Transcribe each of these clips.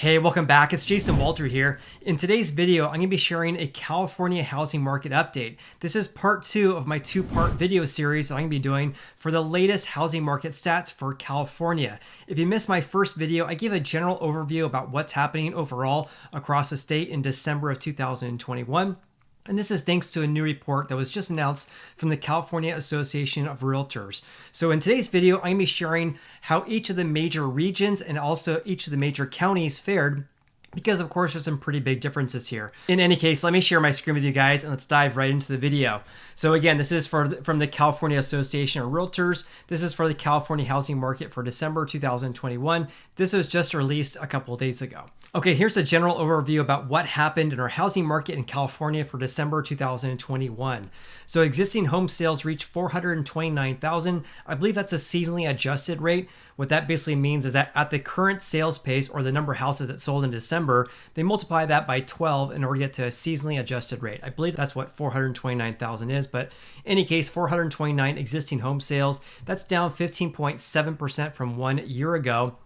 Hey, welcome back. It's JWalter here. In today's video, I'm going to be sharing a California housing market update. This is part 2 of my 2-part video series that I'm going to be doing for the latest housing market stats for California. If you missed my first video, I gave a general overview about what's happening overall across the state in December of 2021. And this is thanks to a new report that was just announced from the California Association of Realtors. So in today's video, I'm going to be sharing how each of the major regions and also each of the major counties fared, because of course there's some pretty big differences here. In any case, let me share my screen with you guys and let's dive right into the video. So again, this is from the California Association of Realtors. This is for the California housing market for December 2021. This was just released a couple of days ago. Okay, here's a general overview about what happened in our housing market in California for December 2021. So existing home sales reached 429,000. I believe that's a seasonally adjusted rate. What that basically means is that at the current sales pace, or the number of houses that sold in December, they multiply that by 12 in order to get to a seasonally adjusted rate. I believe that's what 429,000 is, but in any case, 429 existing home sales. That's down 15.7% from 1 year ago.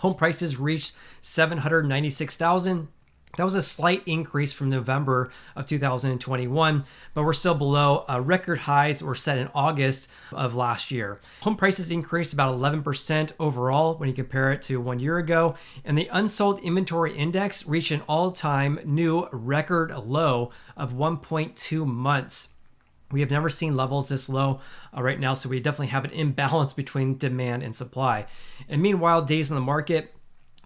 Home prices reached $796,000. That was a slight increase from November of 2021, but we're still below record highs that were set in August of last year. Home prices increased about 11% overall when you compare it to 1 year ago, and the unsold inventory index reached an all-time new record low of 1.2 months. We have never seen levels this low right now, so we definitely have an imbalance between demand and supply. And meanwhile, days on the market,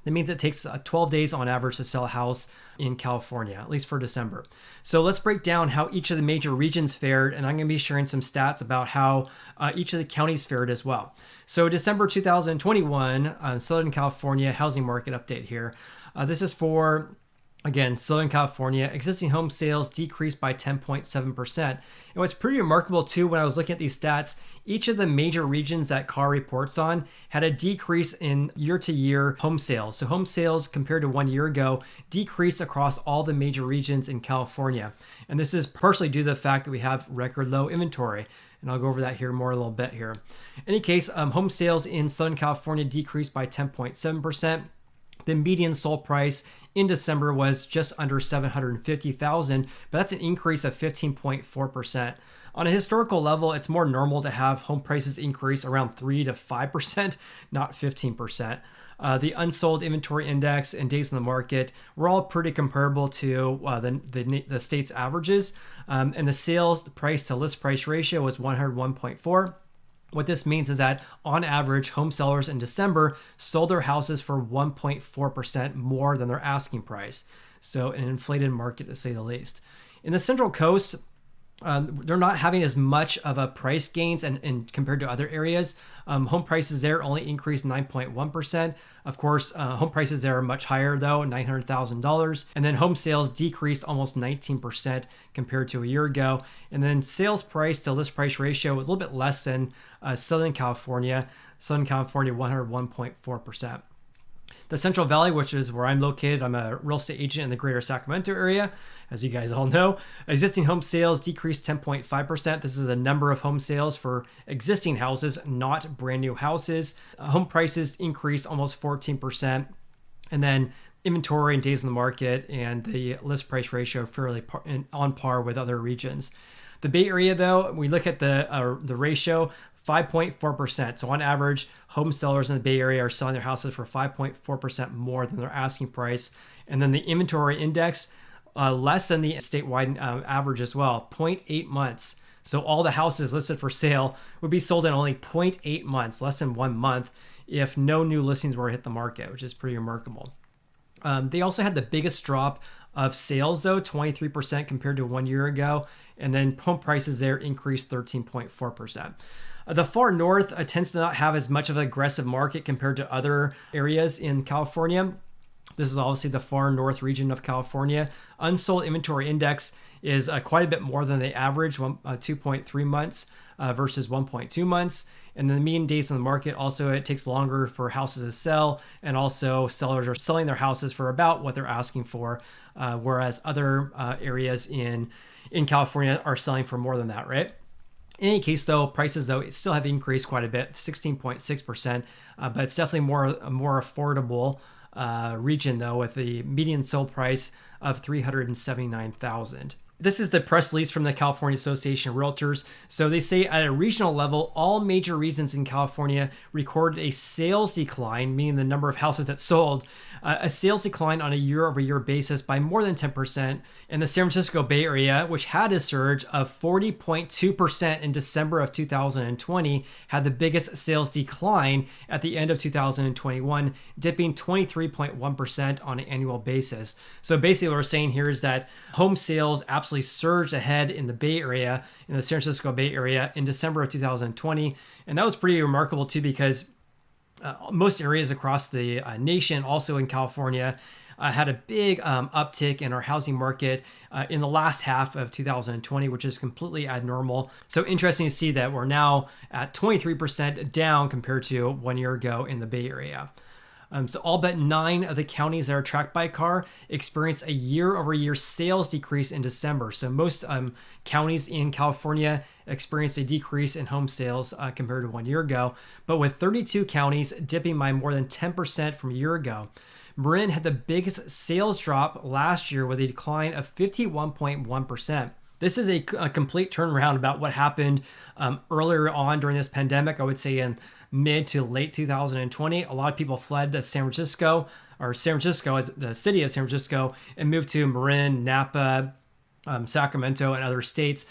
that means it takes 12 days on average to sell a house in California, at least for December. So let's break down how each of the major regions fared, and I'm going to be sharing some stats about how each of the counties fared as well. So December 2021, Southern California housing market update here. This is for, again, Southern California. Existing home sales decreased by 10.7%. And what's pretty remarkable too, when I was looking at these stats, each of the major regions that CAR reports on had a decrease in year-to-year home sales. So home sales compared to 1 year ago decreased across all the major regions in California. And this is partially due to the fact that we have record low inventory. And I'll go over that here more a little bit here. In any case, home sales in Southern California decreased by 10.7%. The median sold price in December was just under $750,000, but that's an increase of 15.4%. On a historical level, it's more normal to have home prices increase around 3 to 5%, not 15%. The unsold inventory index and days on the market were all pretty comparable to the state's averages, and the sales price to list price ratio was 101.4. What this means is that on average, home sellers in December sold their houses for 1.4% more than their asking price. So an inflated market, to say the least. In the Central Coast, they're not having as much of a price gains and compared to other areas. Home prices there only increased 9.1%. Of course, home prices there are much higher though, $900,000. And then home sales decreased almost 19% compared to a year ago. And then sales price to list price ratio was a little bit less than Southern California. Southern California, 101.4%. The Central Valley, which is where I'm located, I'm a real estate agent in the greater Sacramento area, as you guys all know. Existing home sales decreased 10.5%. This is the number of home sales for existing houses, not brand new houses. Home prices increased almost 14%. And then inventory and days on the market and the list price ratio fairly on par with other regions. The Bay Area, though, we look at the ratio, 5.4%. So on average, home sellers in the Bay Area are selling their houses for 5.4% more than their asking price. And then the inventory index, less than the statewide average as well, 0.8 months. So all the houses listed for sale would be sold in only 0.8 months, less than 1 month, if no new listings were to hit the market, which is pretty remarkable. They also had the biggest drop of sales, though, 23% compared to 1 year ago. And then home prices there increased 13.4%. The far north tends to not have as much of an aggressive market compared to other areas in California. This is obviously the far north region of California. Unsold inventory index is quite a bit more than the average, 2.3 months versus 1.2 months. And then the median days on the market, also it takes longer for houses to sell, and also sellers are selling their houses for about what they're asking for, whereas other areas in California are selling for more than that, right? In any case, though, prices still have increased quite a bit, 16.6%, but it's definitely more affordable region though, with the median sold price of $379,000. This is the press release from the California Association of Realtors. So they say at a regional level, all major regions in California recorded a sales decline, meaning the number of houses that sold, a sales decline on a year-over-year basis by more than 10%. In the San Francisco Bay Area, which had a surge of 40.2% in December of 2020, had the biggest sales decline at the end of 2021, dipping 23.1% on an annual basis. So basically what we're saying here is that home sales absolutely surged ahead in the Bay Area, in the San Francisco Bay Area in December of 2020. And that was pretty remarkable too, because most areas across the nation, also in California, had a big uptick in our housing market in the last half of 2020, which is completely abnormal. So interesting to see that we're now at 23% down compared to 1 year ago in the Bay Area. So all but 9 of the counties that are tracked by CAR experienced a year-over-year sales decrease in December. So most counties in California experienced a decrease in home sales compared to 1 year ago, but with 32 counties dipping by more than 10% from a year ago. Marin had the biggest sales drop last year with a decline of 51.1%. This is a complete turnaround about what happened earlier on during this pandemic. I would say in mid to late 2020, a lot of people fled to San Francisco as the city of San Francisco, and moved to Marin, Napa, Sacramento, and other states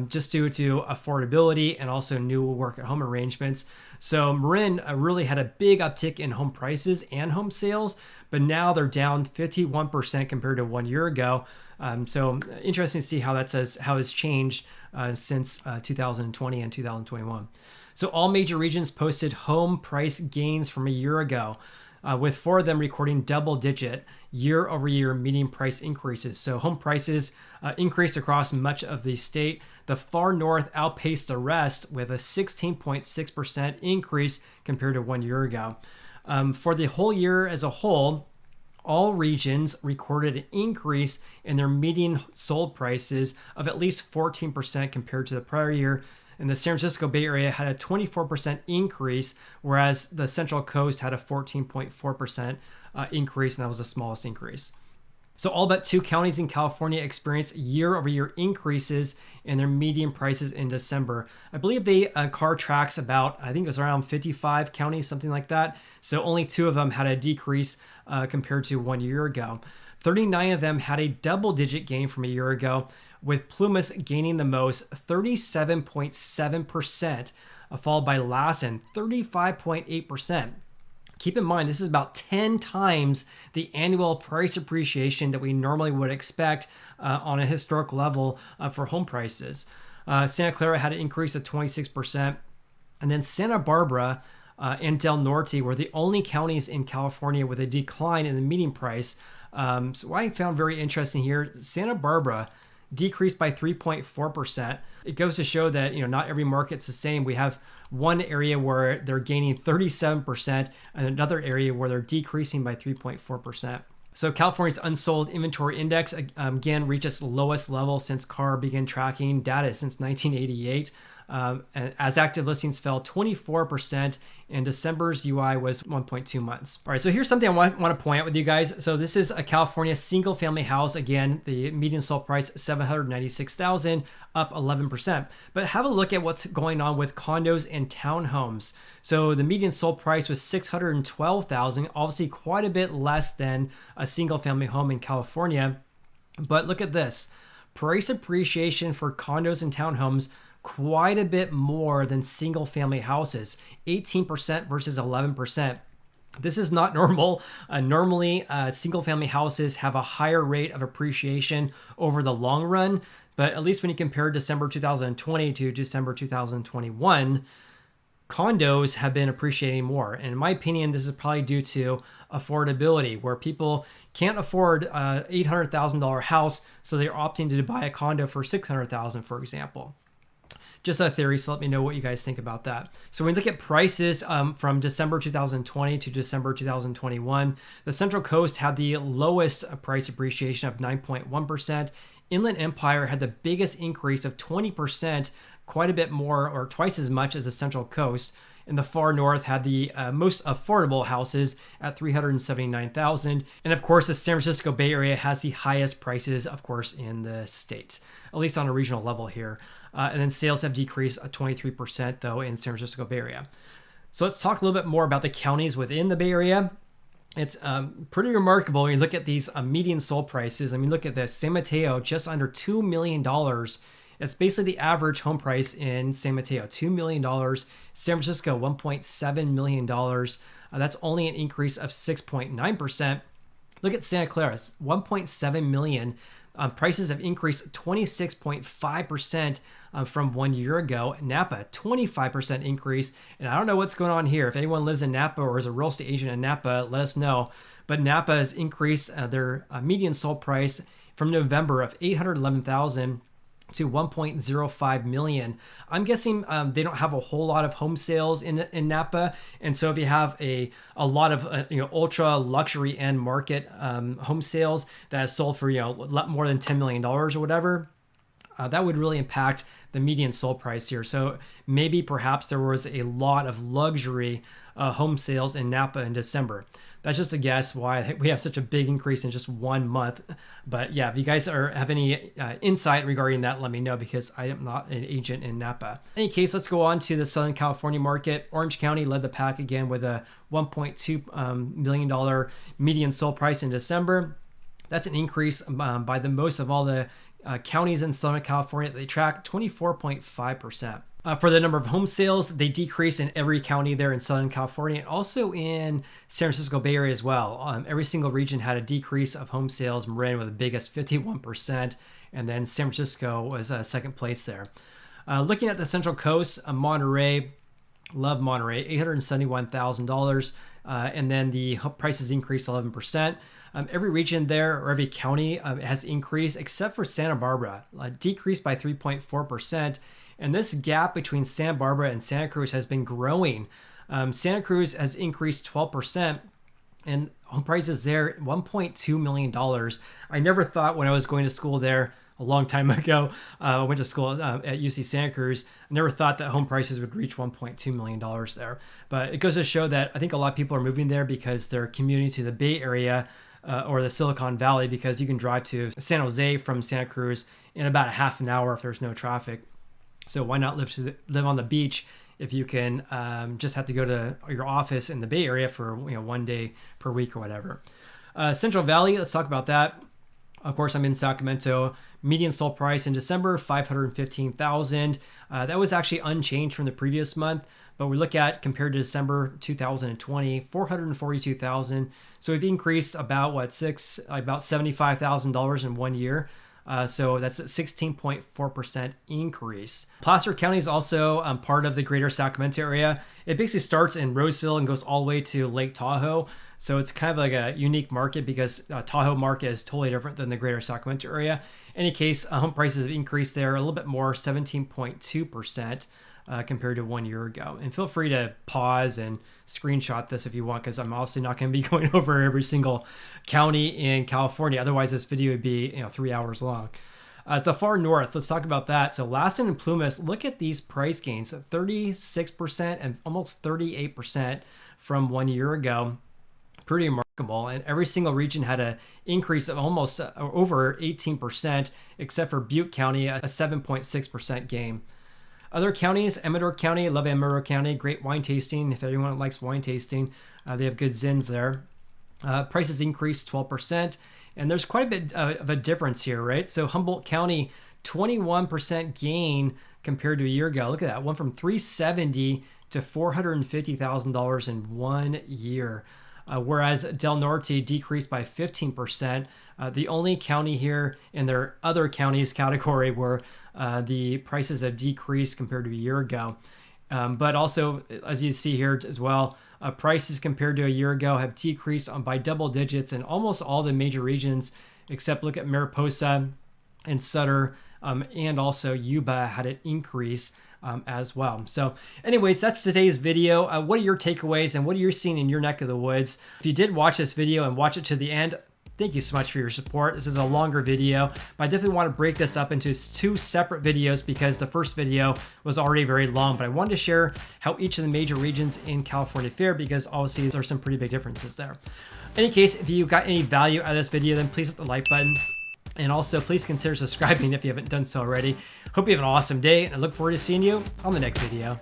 just due to affordability and also new work at home arrangements. So Marin really had a big uptick in home prices and home sales, but now they're down 51% compared to 1 year ago. So interesting to see how has changed since 2020 and 2021. So all major regions posted home price gains from a year ago, with 4 of them recording double-digit year-over-year median price increases. So home prices increased across much of the state. The far north outpaced the rest with a 16.6% increase compared to 1 year ago. For the whole year as a whole, all regions recorded an increase in their median sold prices of at least 14% compared to the prior year. And the San Francisco Bay Area had a 24% increase, whereas the Central Coast had a 14.4% increase, and that was the smallest increase. So all but 2 counties in California experienced year-over-year increases in their median prices in December. I believe they CAR tracks about, I think it was around 55 counties, something like that. So only 2 of them had a decrease compared to 1 year ago. 39 of them had a double-digit gain from a year ago, with Plumas gaining the most, 37.7%, followed by Lassen, 35.8%. Keep in mind, this is about 10 times the annual price appreciation that we normally would expect on a historic level for home prices. Santa Clara had an increase of 26%. And then Santa Barbara and Del Norte were the only counties in California with a decline in the median price. So what I found very interesting here, Santa Barbara decreased by 3.4%. It goes to show that not every market's the same. We have one area where they're gaining 37% and another area where they're decreasing by 3.4%. So California's unsold inventory index again reached its lowest level since CAR began tracking data since 1988. As active listings fell 24%, and December's UI was 1.2 months. All right, so here's something I want to point out with you guys. So this is a California single family house. Again, the median sold price, $796,000, up 11%. But have a look at what's going on with condos and townhomes. So the median sold price was $612,000, obviously quite a bit less than a single family home in California. But look at this. Price appreciation for condos and townhomes quite a bit more than single family houses, 18% versus 11%. This is not normal. Normally, single family houses have a higher rate of appreciation over the long run, but at least when you compare December 2020 to December 2021, condos have been appreciating more. And in my opinion, this is probably due to affordability, where people can't afford an $800,000 house, so they're opting to buy a condo for $600,000, for example. Just a theory, so let me know what you guys think about that. So when we look at prices from December 2020 to December 2021, the Central Coast had the lowest price appreciation of 9.1%. Inland Empire had the biggest increase of 20%, quite a bit more or twice as much as the Central Coast. and the far north had the most affordable houses at $379,000. And of course, the San Francisco Bay Area has the highest prices, of course, in the States, at least on a regional level here. And then sales have decreased 23% though in San Francisco Bay Area. So let's talk a little bit more about the counties within the Bay Area. It's pretty remarkable when you look at these median sold prices. I mean, look at this. San Mateo, just under $2 million. It's basically the average home price in San Mateo, $2 million. San Francisco, $1.7 million. That's only an increase of 6.9%. Look at Santa Clara, $1.7 million. Prices have increased 26.5% from 1 year ago. Napa, 25% increase. And I don't know what's going on here. If anyone lives in Napa or is a real estate agent in Napa, let us know. But Napa has increased their median sold price from November of $811,000 to $1.05 million. I'm guessing they don't have a whole lot of home sales in Napa, and so if you have a lot of ultra luxury end market home sales that is sold for more than $10 million or whatever, that would really impact the median sold price here. So maybe perhaps there was a lot of luxury home sales in Napa in December. That's just a guess why we have such a big increase in just 1 month. But yeah, if you guys have any insight regarding that, let me know, because I am not an agent in Napa. In any case, let's go on to the Southern California market. Orange County led the pack again with a $1.2 million median sold price in December. That's an increase by the most of all the counties in Southern California that they track, 24.5%. For the number of home sales, they decreased in every county there in Southern California, and also in San Francisco Bay Area as well. Every single region had a decrease of home sales. Marin with the biggest, 51%, and then San Francisco was second place there. Looking at the Central Coast, Monterey, love Monterey, $871,000, and then the prices increased 11%. Every region there, or every county, has increased except for Santa Barbara, decreased by 3.4%. And this gap between Santa Barbara and Santa Cruz has been growing. Santa Cruz has increased 12%, and home prices there, $1.2 million. I never thought when I was going to school there a long time ago, I went to school at UC Santa Cruz, I never thought that home prices would reach $1.2 million there. But it goes to show that I think a lot of people are moving there because they're commuting to the Bay Area or the Silicon Valley, because you can drive to San Jose from Santa Cruz in about a half an hour if there's no traffic. So why not live on the beach if you can just have to go to your office in the Bay Area for 1 day per week or whatever. Central Valley, let's talk about that. Of course, I'm in Sacramento. Median sold price in December, $515,000. That was actually unchanged from the previous month, but we look at compared to December 2020, $442,000. So we've increased about $75,000 in 1 year. So that's a 16.4% increase. Placer County is also part of the greater Sacramento area. It basically starts in Roseville and goes all the way to Lake Tahoe. So it's kind of like a unique market because Tahoe market is totally different than the greater Sacramento area. In any case, home prices have increased there a little bit more, 17.2%. Compared to 1 year ago. And feel free to pause and screenshot this if you want, because I'm obviously not going to be going over every single county in California. Otherwise, this video would be 3 hours long. It's the far north. Let's talk about that. So Lassen and Plumas, look at these price gains, 36% and almost 38% from 1 year ago. Pretty remarkable. And every single region had an increase of almost over 18%, except for Butte County, a 7.6% gain. Other counties, Amador County, love Amador County, great wine tasting. If anyone likes wine tasting, they have good zins there. Prices increased 12%, and there's quite a bit of a difference here, right? So Humboldt County, 21% gain compared to a year ago. Look at that, went from $370,000 to $450,000 in 1 year. Whereas Del Norte decreased by 15%. The only county here in their other counties category where the prices have decreased compared to a year ago. But also, as you see here as well, prices compared to a year ago have decreased by double digits in almost all the major regions, except look at Mariposa and Sutter, and also Yuba had an increase as well. So anyways, that's today's video. What are your takeaways and what are you seeing in your neck of the woods? If you did watch this video and watch it to the end, thank you so much for your support. This is a longer video, but I definitely want to break this up into 2 separate videos because the first video was already very long, but I wanted to share how each of the major regions in California fare because obviously there's some pretty big differences there. In any case, if you got any value out of this video, then please hit the like button. And also, please consider subscribing if you haven't done so already. Hope you have an awesome day, and I look forward to seeing you on the next video.